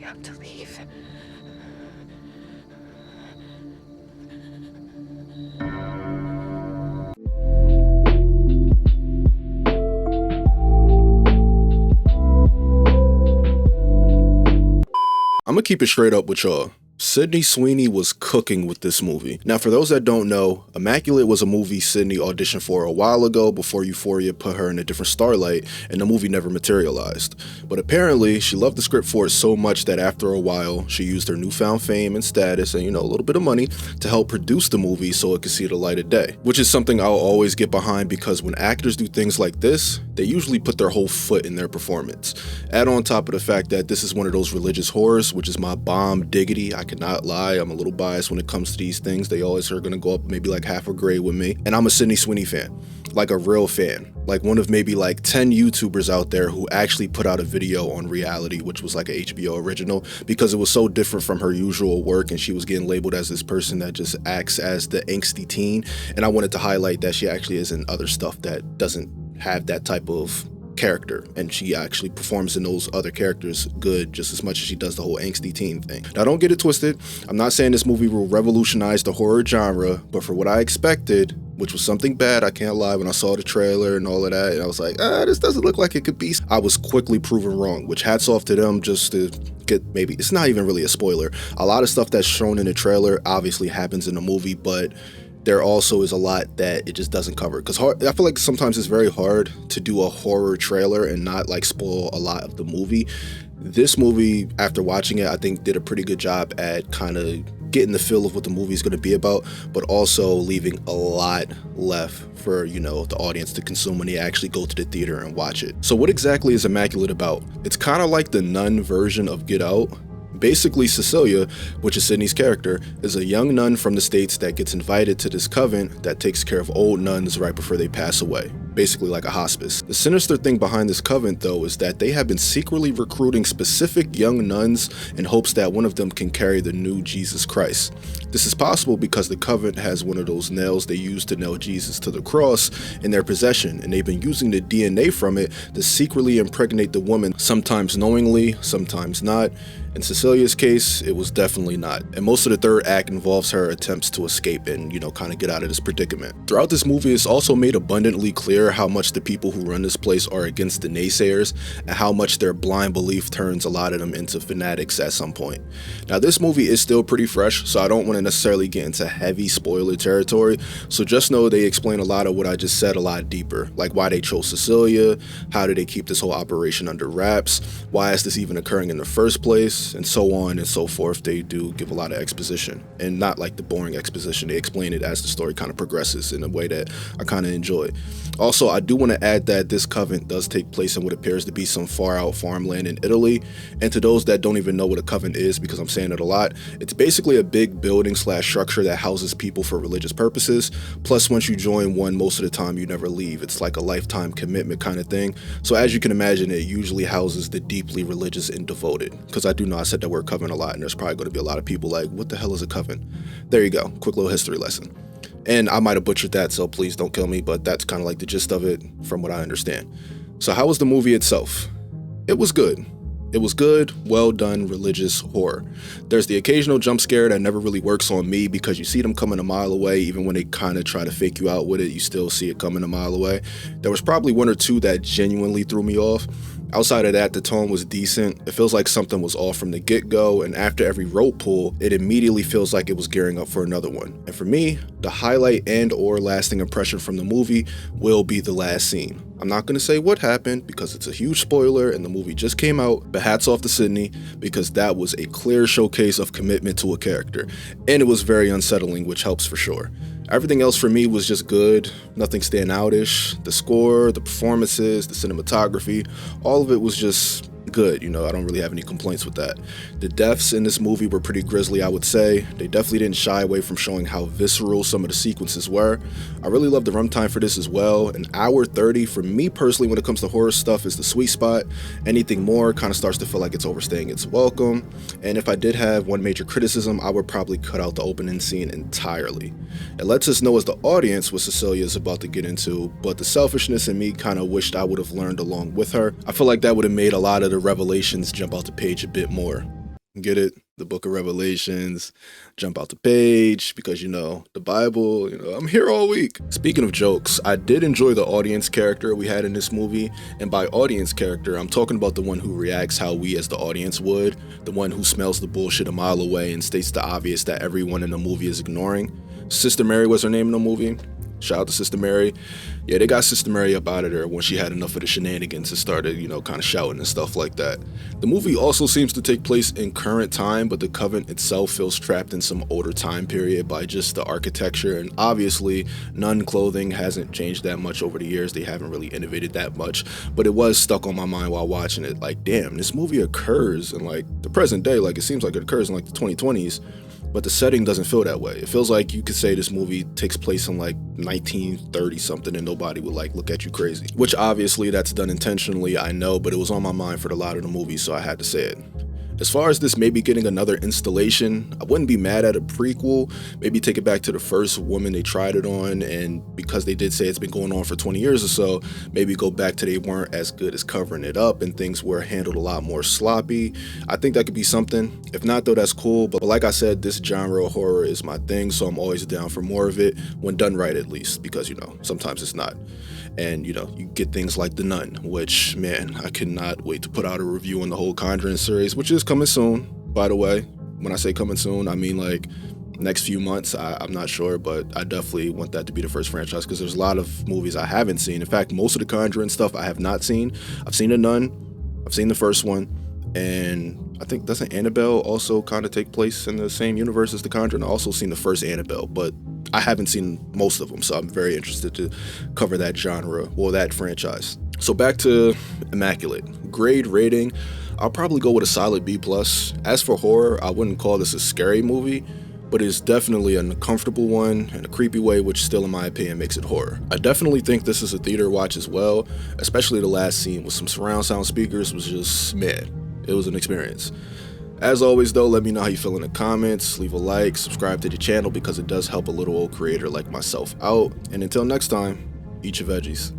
have to leave. I'm gonna keep it straight up with y'all. Sydney Sweeney was cooking with this movie. Now, for those that don't know, Immaculate was a movie Sydney auditioned for a while ago before Euphoria put her in a different starlight, and the movie never materialized. But apparently, she loved the script for it so much that after a while, she used her newfound fame and status and, a little bit of money to help produce the movie so it could see the light of day. Which is something I'll always get behind because when actors do things like this, they usually put their whole foot in their performance. Add on top of the fact that this is one of those religious horrors, which is my bomb diggity. I cannot lie, I'm a little biased when it comes to these things. They always are gonna go up maybe like half a grade with me. And I'm a Sydney Sweeney fan, like a real fan. Like one of maybe like 10 YouTubers out there who actually put out a video on Reality, which was like a HBO original, because it was so different from her usual work and she was getting labeled as this person that just acts as the angsty teen. And I wanted to highlight that she actually is in other stuff that doesn't have that type of character, and she actually performs in those other characters good just as much as she does the whole angsty teen thing. Now don't get it twisted, I'm not saying this movie will revolutionize the horror genre, but for what I expected, which was something bad, I can't lie, when I saw the trailer and all of that, and I was like, this doesn't look like it could be, I was quickly proven wrong, which hats off to them just to get, maybe, it's not even really a spoiler. A lot of stuff that's shown in the trailer obviously happens in the movie, but there also is a lot that it just doesn't cover. Because I feel like sometimes it's very hard to do a horror trailer and not like spoil a lot of the movie. This movie, after watching it, I think did a pretty good job at kind of getting the feel of what the movie is going to be about, but also leaving a lot left for, the audience to consume when they actually go to the theater and watch it. So what exactly is Immaculate about? It's kind of like the nun version of Get Out. Basically, Cecilia, which is Sydney's character, is a young nun from the States that gets invited to this convent that takes care of old nuns right before they pass away. Basically like a hospice. The sinister thing behind this convent, though, is that they have been secretly recruiting specific young nuns in hopes that one of them can carry the new Jesus Christ. This is possible because the convent has one of those nails they use to nail Jesus to the cross in their possession, and they've been using the DNA from it to secretly impregnate the woman, sometimes knowingly, sometimes not. In Cecilia's case, it was definitely not. And most of the third act involves her attempts to escape and, kind of get out of this predicament. Throughout this movie, it's also made abundantly clear how much the people who run this place are against the naysayers and how much their blind belief turns a lot of them into fanatics at some point. Now, this movie is still pretty fresh, so I don't want to necessarily get into heavy spoiler territory. So just know they explain a lot of what I just said a lot deeper, like why they chose Cecilia, how do they keep this whole operation under wraps, why is this even occurring in the first place, and so on and so forth. They do give a lot of exposition, and not like the boring exposition. They explain it as the story kind of progresses in a way that I kind of enjoy. Also, I do want to add that this convent does take place in what appears to be some far out farmland in Italy. And to those that don't even know what a convent is, because I'm saying it a lot, it's basically a big building / structure that houses people for religious purposes. Plus, once you join one, most of the time you never leave. It's like a lifetime commitment kind of thing. So as you can imagine, it usually houses the deeply religious and devoted. Because I do know I said that word coven a lot, and there's probably going to be a lot of people like, what the hell is a coven? There you go, quick little history lesson. And I might have butchered that, so please don't kill me, but that's kind of like the gist of it from what I understand. So how was the movie itself? It was good. It was good, well done religious horror. There's the occasional jump scare that never really works on me because you see them coming a mile away. Even when they kind of try to fake you out with it, you still see it coming a mile away. There was probably one or two that genuinely threw me off. Outside of that, the tone was decent. It feels like something was off from the get-go, and after every rope pull, it immediately feels like it was gearing up for another one. And for me, the highlight and or lasting impression from the movie will be the last scene. I'm not going to say what happened because it's a huge spoiler and the movie just came out, but hats off to Sydney because that was a clear showcase of commitment to a character, and it was very unsettling, which helps for sure. Everything else for me was just good, nothing standoutish. The score, the performances, the cinematography, all of it was just good. I don't really have any complaints with that. The deaths in this movie were pretty grisly, I would say. They definitely didn't shy away from showing how visceral some of the sequences were. I really love the runtime for this as well. An hour 30 for me personally when it comes to horror stuff is the sweet spot. Anything more kind of starts to feel like it's overstaying its welcome. And if I did have one major criticism, I would probably cut out the opening scene entirely. It lets us know as the audience what Cecilia is about to get into, but the selfishness in me kind of wished I would have learned along with her. I feel like that would have made a lot of the revelations jump out the page a bit more. Get it? The book of Revelations, jump out the page because, the Bible, I'm here all week. Speaking of jokes, I did enjoy the audience character we had in this movie. And by audience character, I'm talking about the one who reacts how we as the audience would, the one who smells the bullshit a mile away and states the obvious that everyone in the movie is ignoring. Sister Mary was her name in the movie. Shout out to Sister Mary. Yeah, they got Sister Mary up out of there when she had enough of the shenanigans and started, kind of shouting and stuff like that. The movie also seems to take place in current time, but the convent itself feels trapped in some older time period by just the architecture, and obviously nun clothing hasn't changed that much over the years. They haven't really innovated that much, but it was stuck on my mind while watching it. Like, damn, this movie occurs in like the present day. Like, it seems like it occurs in like the 2020s. But the setting doesn't feel that way. It feels like you could say this movie takes place in like 1930 something and nobody would like look at you crazy. Which obviously that's done intentionally, I know, but it was on my mind for the lot of the movie, so I had to say it. As far as this maybe getting another installation, I wouldn't be mad at a prequel. Maybe take it back to the first woman they tried it on, and because they did say it's been going on for 20 years or so, maybe go back to they weren't as good as covering it up and things were handled a lot more sloppy. I think that could be something. If not though, that's cool, but like I said, this genre of horror is my thing, so I'm always down for more of it, when done right at least, because sometimes it's not. And you get things like The Nun, which, man, I cannot wait to put out a review on the whole Conjuring series, which is coming soon, by the way. When I say coming soon, I mean like next few months. I'm not sure, but I definitely want that to be the first franchise because there's a lot of movies I haven't seen. In fact, most of the Conjuring stuff I have not seen. I've seen The Nun, I've seen the first one, and I think doesn't Annabelle also kind of take place in the same universe as The Conjuring? I've also seen the first Annabelle, but I haven't seen most of them, so I'm very interested to cover that genre, or that franchise. So back to Immaculate. Grade rating, I'll probably go with a solid B+. As for horror, I wouldn't call this a scary movie, but it's definitely an uncomfortable one in a creepy way, which still in my opinion makes it horror. I definitely think this is a theater watch as well, especially the last scene with some surround sound speakers was just, man, it was an experience. As always though, let me know how you feel in the comments, leave a like, subscribe to the channel because it does help a little old creator like myself out, and until next time, eat your veggies.